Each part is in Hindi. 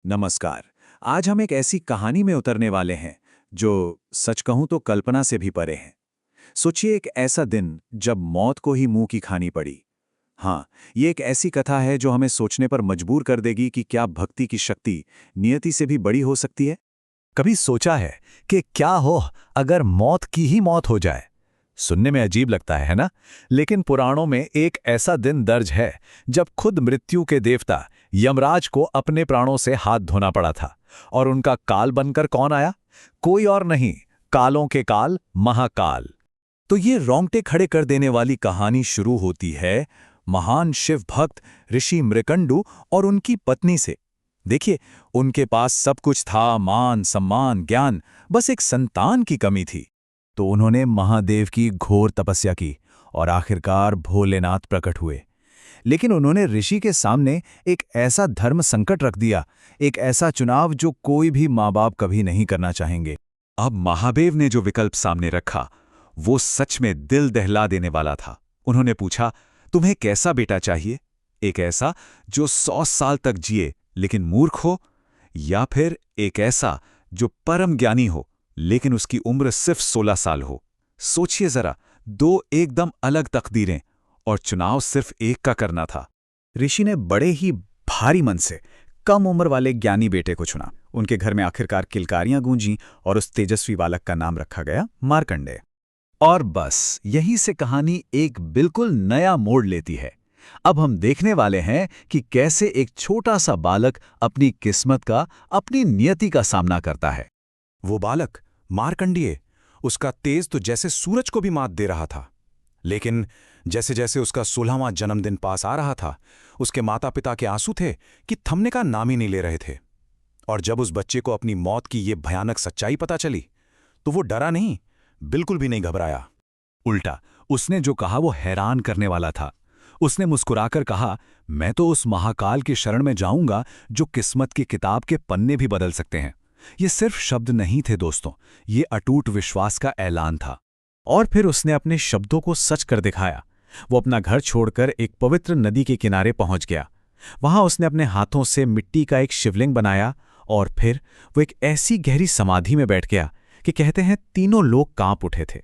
नमस्कार। आज हम एक ऐसी कहानी में उतरने वाले हैं जो सच कहूं तो कल्पना से भी परे है। सोचिए एक ऐसा दिन जब मौत को ही मुंह की खानी पड़ी। हाँ, ये एक ऐसी कथा है जो हमें सोचने पर मजबूर कर देगी कि क्या भक्ति की शक्ति नियति से भी बड़ी हो सकती है। कभी सोचा है कि क्या हो अगर मौत की ही मौत हो जाए। सुनने में अजीब लगता है ना? लेकिन पुराणों में एक ऐसा दिन दर्ज है जब खुद मृत्यु के देवता यमराज को अपने प्राणों से हाथ धोना पड़ा था। और उनका काल बनकर कौन आया? कोई और नहीं, कालों के काल महाकाल। तो ये रोंगटे खड़े कर देने वाली कहानी शुरू होती है महान शिव भक्त ऋषि मृकंडु और उनकी पत्नी से। देखिए, उनके पास सब कुछ था, मान सम्मान ज्ञान, बस एक संतान की कमी थी। तो उन्होंने महादेव की घोर तपस्या की और आखिरकार भोलेनाथ प्रकट हुए। लेकिन उन्होंने ऋषि के सामने एक ऐसा धर्म संकट रख दिया, एक ऐसा चुनाव जो कोई भी माँ बाप कभी नहीं करना चाहेंगे। अब महादेव ने जो विकल्प सामने रखा वो सच में दिल दहला देने वाला था। उन्होंने पूछा, तुम्हें कैसा बेटा चाहिए? एक ऐसा जो 100 साल तक जिए लेकिन मूर्ख हो, या फिर एक ऐसा जो परम ज्ञानी हो लेकिन उसकी उम्र सिर्फ 16 साल हो? सोचिए जरा, दो एकदम अलग तकदीरें और चुनाव सिर्फ एक का करना था। ऋषि ने बड़े ही भारी मन से कम उम्र वाले ज्ञानी बेटे को चुना। उनके घर में आखिरकार किलकारियां गूंजी और उस तेजस्वी बालक का नाम रखा गया मार्कंडेय। और बस यहीं से कहानी एक बिल्कुल नया मोड़ लेती है। अब हम देखने वाले हैं कि कैसे एक छोटा सा बालक अपनी किस्मत का, अपनी नियति का सामना करता है। वो बालक मार्कंडेय, उसका तेज तो जैसे सूरज को भी मात दे रहा था। लेकिन जैसे जैसे उसका 16वां जन्मदिन पास आ रहा था, उसके माता पिता के आंसू थे कि थमने का नाम ही नहीं ले रहे थे। और जब उस बच्चे को अपनी मौत की ये भयानक सच्चाई पता चली तो वो डरा नहीं, बिल्कुल भी नहीं घबराया। उल्टा उसने जो कहा वो हैरान करने वाला था। उसने मुस्कुराकर कहा, मैं तो उस महाकाल की शरण में जाऊंगा जो किस्मत की किताब के पन्ने भी बदल सकते हैं। ये सिर्फ शब्द नहीं थे दोस्तों, ये अटूट विश्वास का ऐलान था। और फिर उसने अपने शब्दों को सच कर दिखाया। वो अपना घर छोड़कर एक पवित्र नदी के किनारे पहुंच गया। वहां उसने अपने हाथों से मिट्टी का एक शिवलिंग बनाया और फिर वो एक ऐसी गहरी समाधि में बैठ गया कि कहते हैं तीनों लोग कांप उठे थे।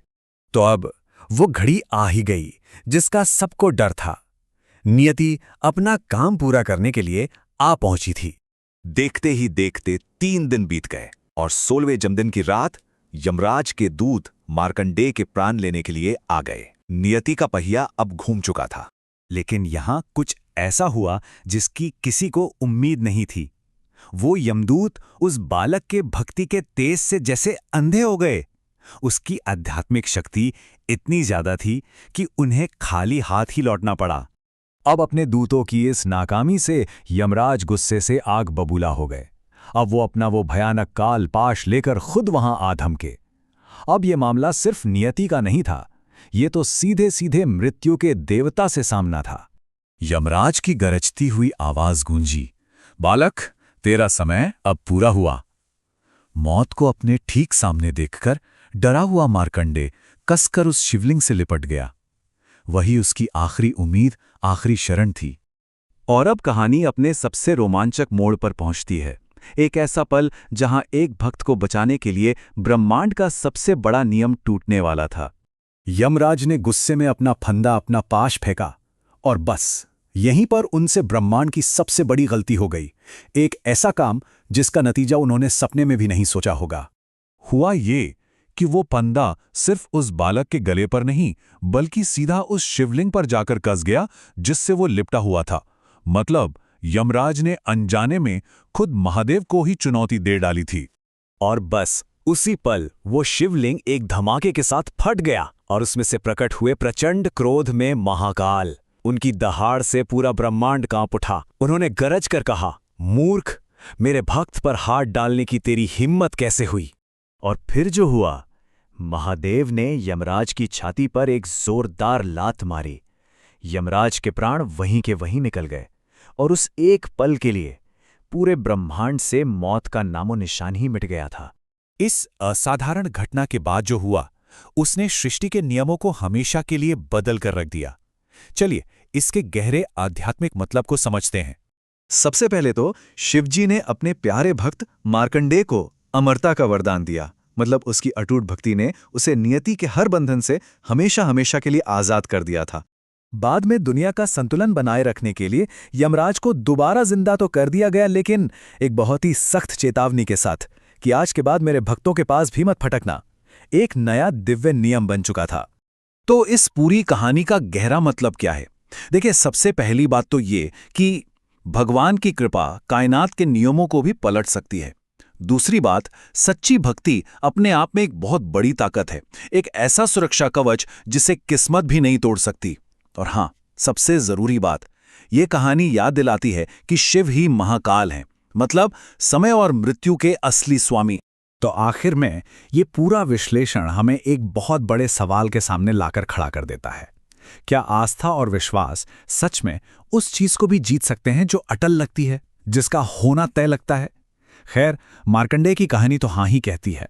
तो अब वो घड़ी आ ही गई जिसका सबको डर था। नियति अपना काम पूरा करने के लिए आ पहुंची थी। देखते ही देखते 3 दिन बीत गए और 16वें जन्मदिन की रात यमराज के दूत मार्कंडेय के प्राण लेने के लिए आ गए। नियति का पहिया अब घूम चुका था। लेकिन यहां कुछ ऐसा हुआ जिसकी किसी को उम्मीद नहीं थी। वो यमदूत उस बालक के भक्ति के तेज से जैसे अंधे हो गए। उसकी आध्यात्मिक शक्ति इतनी ज्यादा थी कि उन्हें खाली हाथ ही लौटना पड़ा। अब अपने दूतों की इस नाकामी से यमराज गुस्से से आग बबूला हो गए। अब वो अपना वो भयानक काल पाश लेकर खुद वहां आ धमके। अब ये मामला सिर्फ नियति का नहीं था, ये तो सीधे सीधे मृत्यु के देवता से सामना था। यमराज की गरजती हुई आवाज गूंजी, बालक, तेरा समय अब पूरा हुआ। मौत को अपने ठीक सामने देखकर डरा हुआ मार्कंडेय कसकर उस शिवलिंग से लिपट गया। वही उसकी आखिरी उम्मीद, आखिरी शरण थी। और अब कहानी अपने सबसे रोमांचक मोड़ पर पहुंचती है। एक ऐसा पल जहां एक भक्त को बचाने के लिए ब्रह्मांड का सबसे बड़ा नियम टूटने वाला था। यमराज ने गुस्से में अपना फंदा, अपना पाश फेंका और बस यहीं पर उनसे ब्रह्मांड की सबसे बड़ी गलती हो गई। एक ऐसा काम जिसका नतीजा उन्होंने सपने में भी नहीं सोचा होगा। हुआ ये कि वो फंदा सिर्फ उस बालक के गले पर नहीं बल्कि सीधा उस शिवलिंग पर जाकर कस गया जिससे वो लिपटा हुआ था। मतलब यमराज ने अनजाने में खुद महादेव को ही चुनौती दे डाली थी। और बस उसी पल वो शिवलिंग एक धमाके के साथ फट गया और उसमें से प्रकट हुए प्रचंड क्रोध में महाकाल। उनकी दहाड़ से पूरा ब्रह्मांड कांप उठा। उन्होंने गरज कर कहा, मूर्ख, मेरे भक्त पर हाथ डालने की तेरी हिम्मत कैसे हुई? और फिर जो हुआ, महादेव ने यमराज की छाती पर एक जोरदार लात मारी। यमराज के प्राण वहीं के वहीं निकल गए और उस एक पल के लिए पूरे ब्रह्मांड से मौत का नामो निशान ही मिट गया था। इस असाधारण घटना के बाद जो हुआ, उसने सृष्टि के नियमों को हमेशा के लिए बदल कर रख दिया। चलिए इसके गहरे आध्यात्मिक मतलब को समझते हैं। सबसे पहले तो शिवजी ने अपने प्यारे भक्त मार्कंडेय को अमरता का वरदान दिया। मतलब उसकी अटूट भक्ति ने उसे नियति के हर बंधन से हमेशा हमेशा के लिए आजाद कर दिया था। बाद में दुनिया का संतुलन बनाए रखने के लिए यमराज को दोबारा जिंदा तो कर दिया गया, लेकिन एक बहुत ही सख्त चेतावनी के साथ कि आज के बाद मेरे भक्तों के पास भी मत फटकना। एक नया दिव्य नियम बन चुका था। तो इस पूरी कहानी का गहरा मतलब क्या है? देखिए, सबसे पहली बात तो ये कि भगवान की कृपा कायनात के नियमों को भी पलट सकती है। दूसरी बात, सच्ची भक्ति अपने आप में एक बहुत बड़ी ताकत है, एक ऐसा सुरक्षा कवच जिसे किस्मत भी नहीं तोड़ सकती। और हाँ, सबसे जरूरी बात, ये कहानी याद दिलाती है कि शिव ही महाकाल हैं, मतलब समय और मृत्यु के असली स्वामी। तो आखिर में ये पूरा विश्लेषण हमें एक बहुत बड़े सवाल के सामने लाकर खड़ा कर देता है। क्या आस्था और विश्वास सच में उस चीज को भी जीत सकते हैं जो अटल लगती है, जिसका होना तय लगता है? खैर, मार्कंडेय की कहानी तो हाँ ही कहती है।